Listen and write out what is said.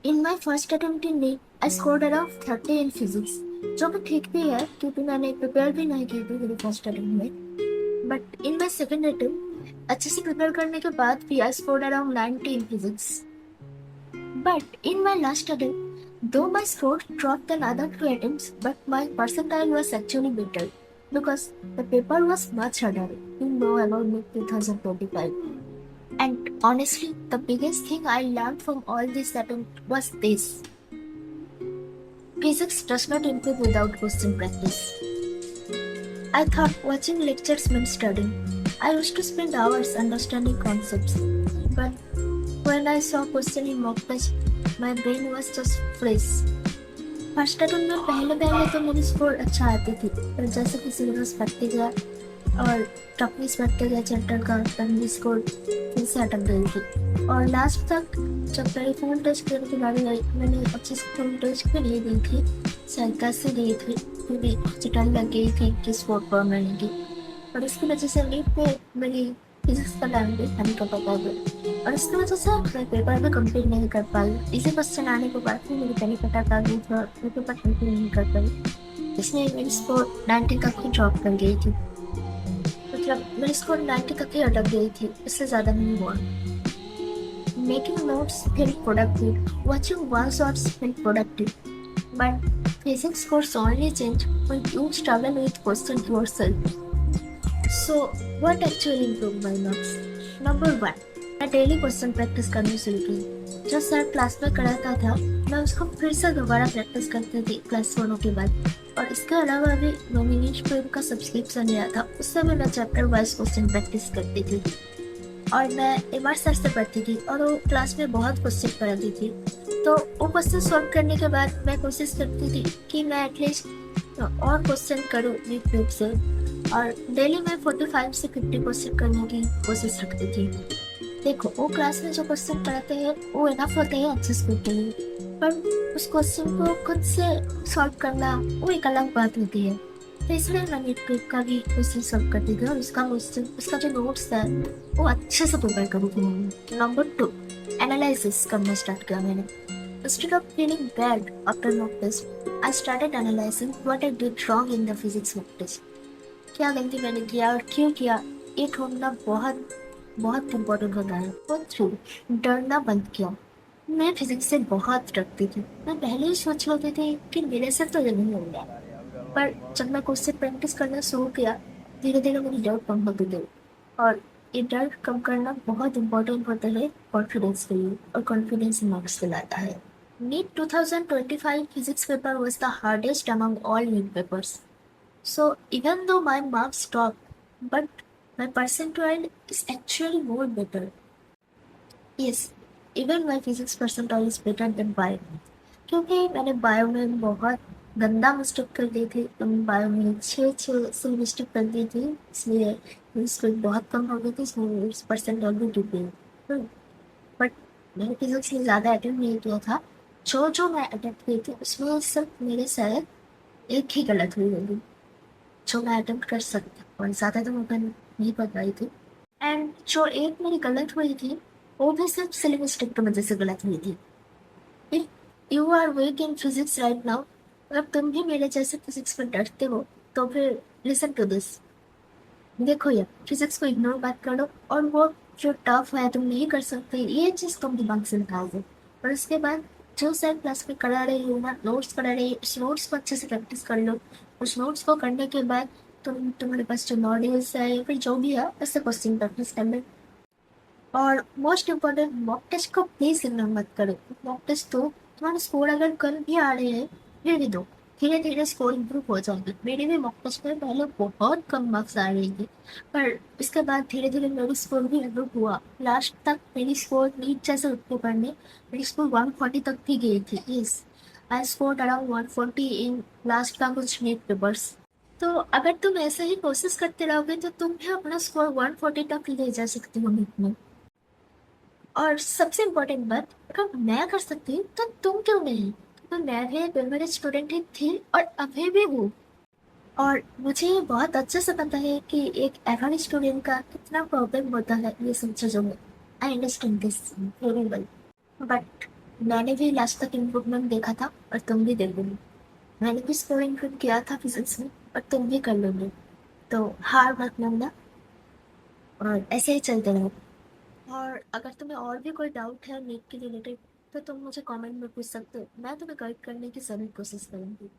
In my first attempt in NEET I scored around 30 in physics, जो कि ठीक भी है क्योंकि मैंने प्रिपेयर भी नहीं की थी मेरी फर्स्ट अटेम्प्ट में। But in my second attempt अच्छे से प्रिपेयर करने के बाद भी आई scored around 90 in physics. But in my last attempt, though my score dropped in other two attempts, but my percentile was actually better because the paper was much harder. You know about me 2025. And honestly, the biggest thing I learned from all this attempt was this: physics does not improve without question practice. I thought watching lectures meant studying. I used to spend hours understanding concepts, but when I saw question in mock test, my brain was just fresh. First attempt में पहले पहले तो मेरी score अच्छा आती थी, पर जैसे कि सिलेबस बढ़ते गया और टफनेस बढ़ते गया चैप्टर का, तब मेरी स्कोर फिर से अटक गई थी। और लास्ट तक जब मेरी फुल टेस्ट करने की बारी आई, मैंने अच्छी से फुल टेस्ट भी नहीं दी थी, शायद 10 से दी थी, फिर भी चिटन लग गई थी कि स्कोर पर मैंने की। और इसकी वजह से नीट पे मेरी फिजिक्स का टाइम भी हमें का पता गया, और इसकी वजह से मैं पेपर में कंप्लीट नहीं कर पाई। इसी क्वेश्चन आने के बाद फिर मेरी पहली कटा आ गई थी और मैं पेपर कंप्लीट नहीं कर पाई। इसमें मेरी स्कोर 90 तक ही ड्रॉप कर गई थी, मतलब मेरी स्कोर 90 तक ही अटक गई थी, इससे ज़्यादा नहीं हुआ। Making notes felt productive, watching one shots felt productive, but physics scores only change when you struggle with question yourself. So, what actually improved my marks? Number one, मैं डेली क्वेश्चन प्रैक्टिस करनी शुरू की। जो sir class में कराता था, मैं उसको फिर से दोबारा प्रैक्टिस करती थी क्लास 1 के बाद। और इसके अलावा भी मैंने न्यूज़पेपर का सब्सक्रिप्शन लिया था, उससे भी मैं चैप्टर वाइज क्वेश्चन प्रैक्टिस करती थी। और मैं एमआर सर से पढ़ती थी और वो क्लास में बहुत क्वेश्चन पढ़ाती थी, तो वो क्वेश्चन सॉल्व करने के बाद मैं कोशिश करती थी कि मैं एटलीस्ट और क्वेश्चन करूँ यूट्यूब से। और डेली मैं 45 से 50 क्वेश्चन करने की कोशिश रखती थी। देखो, वो क्लास में जो क्वेश्चन पढ़ाते हैं वो इनफ होते हैं अच्छे स्कूल के लिए, पर उस क्वेश्चन को खुद से सॉल्व करना वो एक अलग बात होती है। तो इसलिए मैं यूट्यूब का भी क्वेश्चन सॉल्व करती थी और उसका जो नोट्स है वो अच्छे से प्रिपेयर करी थी मैंने। नंबर 2, एनालिसिस करना स्टार्ट किया मैंने। Instead of feeling bad after mock test, I started analyzing what I did wrong in the physics mock test. क्या गलती मैंने किया और क्यों किया, ये ढूंढना बहुत बहुत इम्पोर्टेंट होता है। नंबर 3, डरना बंद किया। मैं फिजिक्स से बहुत डरती थी। मैं पहले ही सोच लेती थी कि मेरे से तो ये नहीं होगा, पर जब मैं उससे प्रैक्टिस करना शुरू किया, धीरे धीरे मेरी डर कम होती गई। और ये डर कम करना बहुत इम्पोर्टेंट होता है कॉन्फिडेंस के लिए, और कॉन्फिडेंस मार्क्स दिलाता है। NEET 2025 physics paper was the hardest among all NEET papers. So even though my marks dropped, but my percentile is actually more better. Yes, even my physics percentile is better than bio. क्योंकि मैंने bio में बहुत गंदा mistake कर दी थी, तो मैं bio में 6 से मिस्टेक कर दी थी, इसलिए मेरी स्कोर बहुत कम हो गई थी, इसलिए मेरी परसेंटाइल भी गिर गई। बट मैंने फिजिक्स में ज़्यादा अटेम्प्ट नहीं किया था। जो मैं अटेम्प्ट की थी उसमें सिर्फ मेरे शायद एक ही गलत हुई होगी जो मैं अटेम्प्ट कर सकती, और ज़्यादा तो मैं नहीं कर पाई थी। एंड जो एक मेरी गलत हुई थी वो भी सिर्फ सिली मिस्टेक की वजह से गलत हुई थी। If you are weak in physics right now, अगर तुम भी मेरे जैसे फिजिक्स में डरते हो, तो फिर लिसन टू दिस। देखो यार, फिजिक्स को इग्नोर मत करो, और वो जो टफ है तुम नहीं कर सकते ये चीज़ तुम दिमाग से निकाल दो। और उसके बाद जो सर क्लास में करा रही हो ना, नोट्स करा रही है, उस नोट्स को अच्छे से प्रैक्टिस कर लो। उस नोट्स को करने के बाद तुम्हारे पास जो मॉड्यूल्स है या फिर जो भी है उससे क्वेश्चन प्रैक्टिस कर लो। और मोस्ट इम्पोर्टेंट, मॉक टेस्ट को प्लीज इग्नोर मत करो। मॉक टेस्ट तो तुम्हारे स्कोर अगर कल भी आ रहे हैं फिर भी दो, धीरे धीरे स्कोर इम्प्रूव हो जाएगी। मेरे भी मॉक टेस्ट में पहले बहुत कम मार्क्स आ रहे थे, पर इसके बाद धीरे धीरे मेरी स्कोर भी इम्प्रूव हुआ। लास्ट तक मेरी स्कोर नीट जैसे उठने पड़ने मेरी स्कोर 140 तक भी गई थी। Yes, I score around 140 in last का कुछ नीट पेपर्स। तो अगर तुम ऐसे ही कोशिश करते रहोगे तो तुम भी अपना स्कोर 140 तक ले जा सकते हो नीट में। और सबसे इम्पोर्टेंट बात, अगर मैं कर सकती हूँ तो तुम क्यों नहीं? तो मैं भी एक मेरे स्टूडेंट ही थी और अभी भी हूँ, और मुझे ये बहुत अच्छे से पता है कि एक एवरेज स्टूडेंट का कितना प्रॉब्लम होता है ये सब चीज़ों में। I understand this very well. But मैंने भी लास्ट तक इम्प्रूवमेंट देखा था और तुम भी देख लोगे। मैंने भी स्कोर इम्प्रूव किया था फिजिक्स में और तुम भी कर लोगे। तो हार मत मानना और ऐसे ही चलते रहो। और अगर तुम्हें और भी कोई डाउट है नीट के रिलेटेड तो तुम मुझे कमेंट में पूछ सकते हो, मैं तुम्हें गाइड करने की जरूर कोशिश करूंगी।